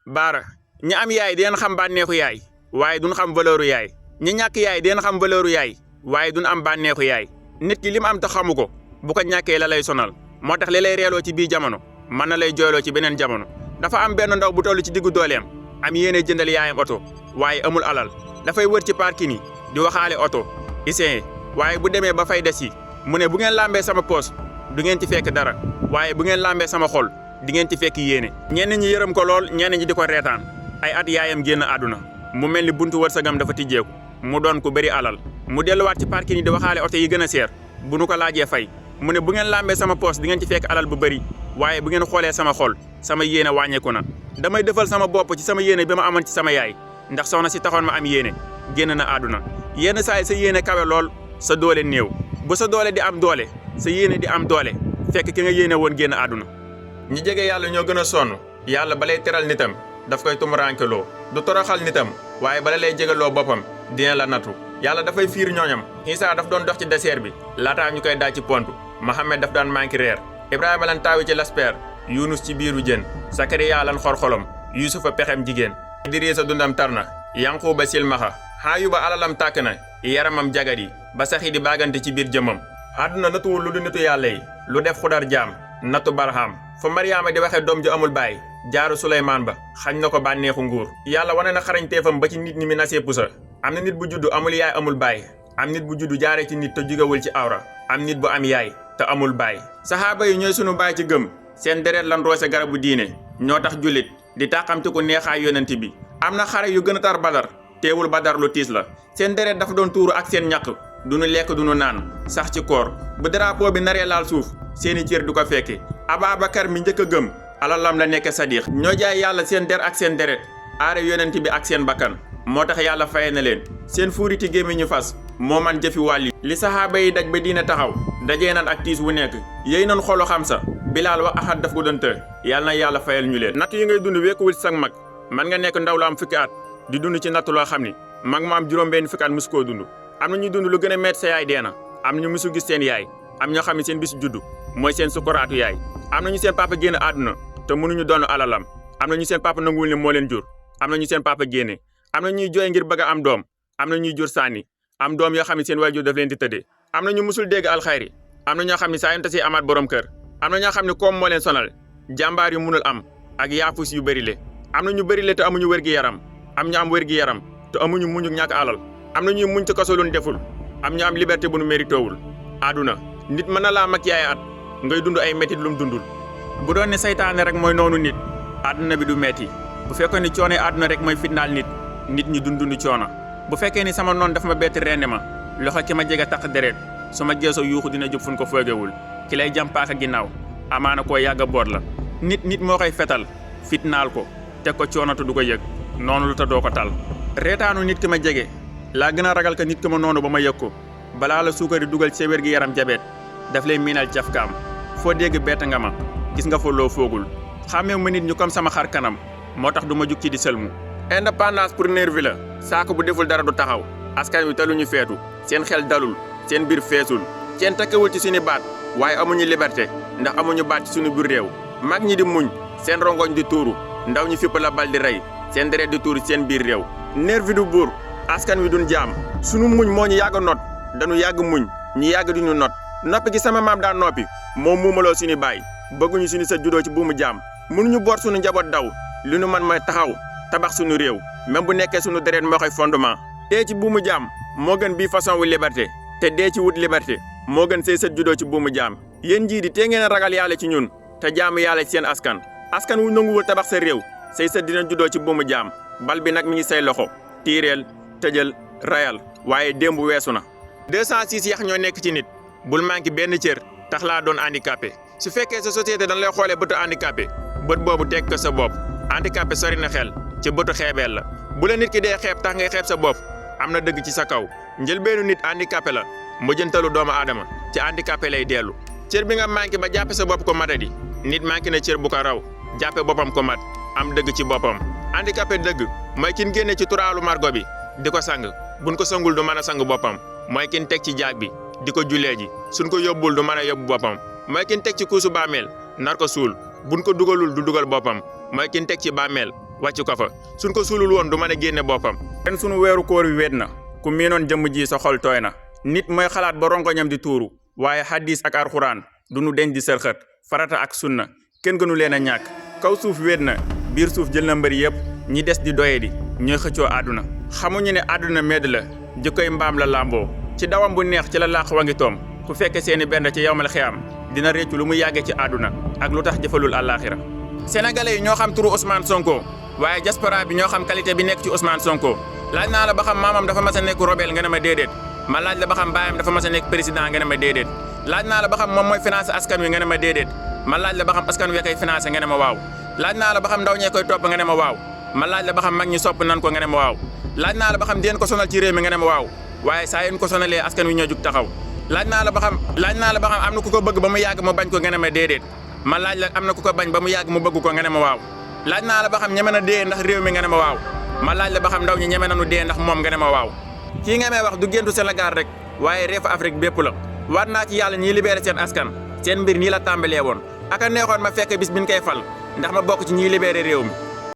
baara ñi am yaay dinañ xam bànneexu yaay waaye duñ xam valeuru yaay ñi ñàkk yaay dinañ xam valeuru yaay waaye duñ am bànneexu yaay nit ki li mu am te xamu ko bu ko ñàkkee la lay sonal moo tax li lay reeloo ci bii jamono mën na lay jooyloo ci beneen jamono dafa am benn ndaw bu toll ci diggu dooleem am yéene jëndal yaayam oto waaye amul alal dafay wër ci parking yi di waxaale oto isin waaye bu demee ba fay des yi mu ne bu ngeen lambee sama poos du ngeen ci fekk dara waaye bu ngeen lambee sama xol di ngeen ci fekk yéene ñenn ñi yërëm ko lool ñenn ñi di ko reetaan ay at yaayam génn àdduna mu mel ni buntu wërsëgam dafa tijjeeku mu doon ku bëri alal mu delluwaat ci parking yi di waxaale oto yi gën a seer bu nu ko laajee fay mu ne bu ngeen lambee sama poos di ngeen ci fekk alal bu bëri waaye bu ngeen xoolee sama xol sama yéene wàññeeku na damay defal sama bopp ci sama yéene bi ma amoon ci sama yaay ndax soxna si taxoon ma am yéene génn na àdduna yenn saa yi sa yéene kawe lool sa doole néew bu sa doole di am doole sa yéene di am doole fekk ki nga yéene woon génn àdduna ñi jege yàlla ñoo gën a sonn yàlla balay teral nitam daf koy tumurankeloo du toroxal nitam waaye bala lay jegaloo boppam dina la nattu yàlla dafay fiir ñooñam Isaa daf doon dox ci désert bi laataa ñu koy daaj ci pont Mohamed daf daan manqué reer Ibrahima lan taawi ci lasper Yunus ci biiru jën Sakariya lan xorxolom Yusufa pexem jigéen Idrisa dundam tar na Yanquba silmaxa Hayuba alalam tàkk na yaramam jagadi ba saxi di baagante ci biir jëmmam àdduna natuwul lu du nitu yàlla yi lu def xudar jaam nattu barham fa Mariama di waxe doom ju amul baay jaaru Suleymaan ba xañ na ko bànneexu nguur yàlla wane na xarañteefam ba ci nit ñi mi nasee pusa am na nit bu juddu amul yaay amul baay am nit bu juddu jaaree ci nit te jugawul ci awra am nit bu am yaay te amul baay saxaaba yi ñooy sunu baay ci gëm seen deret lan roose garabu diine ñoo tax jullit di tàqamti ku neexaay yonent bi am na xare yu gën a tar badar teewul badar lu tiis la seen deret dafa doon tuuru ak seen ñàkk duñu lekk duñu naan sax ci koor bu drapeau bi naree laal suuf seeni cër du ko fekke Ababakar mi njëkk a gëm alalam la nekk sadiq ñoo jaay yàlla seen der ak seen deret aare yonent bi ak seen bakkan moo tax yàlla faye na leen seen fuuriti gémmiñu fas moo man jëfi wàlli li saxaaba yi daj ba diina taxaw dajee nan ak tiis wu nekk yéy nan xolu xam sa bilaal wa ahad daf ko doon të yàlla na yàlla fayal ñu leen natt yi ngay dund wekkuwul sag mag man nga nekk ndaw la am fukki at di dund ci natt loo xam ni mag mu am juróom-benn fukki at musu koo dund am na ñuy dund lu gën a metti sa yaay dee na am ñu musu gis seen yaay am ñoo xam ne seen bisu juddu mooy seen sukuraatu yaay am na ñu seen papa génn àdduna te mënuñu doon alalam am na ñu seen papa nanguwul ne moo leen jur am na ñu seen papa génne am na ñuy jooy ngir bëgg a am doom am na ñuy jur sànni am doom yoo xam ne seen waajur daf leen di tëddee am na ñu musul dégg alxayri am na ñoo xam ne saa yonte si amaat borom kër am na ñoo xam ne koom moo leen sonal jàmbaar yu munul am ak yaafus yu bëri le am na ñu bëri le te amuñu wér-gi-yaram am ñu am wér-gi-yaram te amuñu muñu ñàkk alal am na ñuy muñ ci kaso luñ deful am ñu am liberté bu nu méritowul àdduna nit mën na laa mag yaay at ngay dund ay métit lum dundul bu doon ne saytaane rek mooy noonu nit àdduna bi du metti bu fekkoon ni coono àdduna rek mooy fitnaal nit ñi dunduñu coono bu fekkee ni sama noon dafa ma bett rendi ma loxo ki ma jege taq deret su ma geesoo yuuxu dina jub fuñ ko foogewul ki lay jàmpaaka ginnaaw amaana koo yàgg a boot la nit moo koy fetal fitnaal ko teg ko coono te du ko yëg noonu lu ta doo ko tal reetaanu nit ki ma jege laa gën a ragal ka nit ki ma noonu ba ma yëg ko balaa la suukari dugal ci sa wér gi yaram jabeet daf lay miinal cafkaam foo dégg bett nga ma gis nga fa loo foogul xàmmee ma nit ñu comme sama xar kanam moo tax du ma jug ci di sëlmu indépendance pour nervi la saako bu deful dara du taxaw askan wi taluñu feetu seen xel dalul seen biir feesul seen takkawul ci suñu baat waaye amuñu liberté ndax amuñu baat ci suñu biir réew mag ñi di muñ seen rongoñ di tuuru ndaw ñi fipp la bal di rey seen deret di tuuru seen biir réew nervi du buur askan wi duñ jaam sunu muñ moo ñu yàgg not dañu yàgg muñ ñu yàgg duñu not noppi gi sama maam daan noppi moom muumaloo suñu baay bëgguñu suñu sa juddoo ci buumu jaam mënuñu boot suñu njaboot daw li nu man mooy taxaw tabax suñu réew même bu nekkee suñu deret moo koy fondement dee ci buumu jaam moo gën bii façon wu liberté te dee ci wut liberté moo gën say sët juddoo ci buumu jaam yéen jii di tee ngeen a ragal yàlla ci ñun te jaamu yàlla ci seen askan wu nanguwul tabax sa réew say sët dina juddoo ci buumu jaam bal bi nag mi ngi say loxo tiireel tëjal rayal waaye démb weesu na 206 yax ñoo nekk ci nit bul manqué benn cër tax laa doon handicapé su fekkee sa société dañ lay xoolee bëtu handicapé bët boobu teg ko sa bopp handicapé sori na xel ci bëtu xeebeel la bu la nit ki dee xeeb tax ngay xeeb sa bopp am na dëgg ci sa kaw njëlbeenu nit handicapé la mujjantalu doomu aadama ci handicapé lay dellu cër bi nga manqué ba jàppe sa bopp ko matadi nit manqué na cër bu ko raw jàppe boppam ko mat am dëgg ci boppam handicapé dëgg mooy kin génne ci turaalu margo bi di ko sang buñ ko sangul du mën a sang boppam mooy kin teg ci jaag bi di ko jullee ji suñ ko yóbbul du mën a yóbbu boppam mooy kin teg ci kuusu bàmmeel nar ko suul buñ ko dugalul du dugal boppam mooy kin teg ci bàmmeel wàcc ko fa suñ ko suulul woon du mën a génne boppam. ren sunu weeru koor wi wéet na ku miinoon jëmm ji sa xol tooy na nit mooy xalaat ba rongoñam di tuuru waaye hadis ak alxuraan du nu denc di sërxët farata ak sunna kenn gënu leen a ñàkk kaw suuf wéet na biir suuf jël na mbëri yépp ñi des di doye di ñooy xëccoo àdduna xamuñu ne àdduna medd la jikkoy mbaam la làmboo ci dawam bu neex ci la làq wa ngi toom ku fekke seeni benn ci yawmal xiyaam dina réccu lu mu yàggee ci àdduna ak lu tax jëfalul àllaaxira sénégalais yi ñoo xam turu Ousmane Sonko waaye diaspora bi ñoo xam qualité bi nekk ci Ousmane Sonko laaj naa la ba xam maamam dafa mas a nekk rebelle nga ne ma déedéet ma laaj la ba xam baayam dafa mas a nekk président nga ne ma déedéet laaj naa la ba xam moom mooy financé askan wi nga ne ma déedéet ma laaj la ba xam askan wi koy financé nga ne ma waaw laaj naa la ba xam ndaw ñee koy topp nga ne ma waaw ma laaj la ba xam mag ñi sopp nan ko nga ne ma waaw laaj naa la ba xam deen ko sonal ci réew mi nga ne ma waaw waaye saa yéen ko sonalee askan wi ñoo jug taxaw laaj naa la ba xam am na ku ko bëgg ba mu yàgg mu bañ ko nga ne ma déedéet ma laaj la am na ku ko bañ ba mu yàgg mu bëgg ko nga ne ma waaw laaj naa la ba xam ñeme na dee ndax réew mi nga ne ma waaw ma laaj la ba xam ndaw ñi ñeme nañu dee ndax moom nga ne ma waaw kii nga may wax du géntu Sénégal rek waaye reefu Afrique bépp la waat naa ci yàlla ñiy libéré seen askan seen mbir nii la tàmbalee woon aka neexoon ma fekk bis biñ koy fal ndax ma bokk ci ñiy libéré réew mi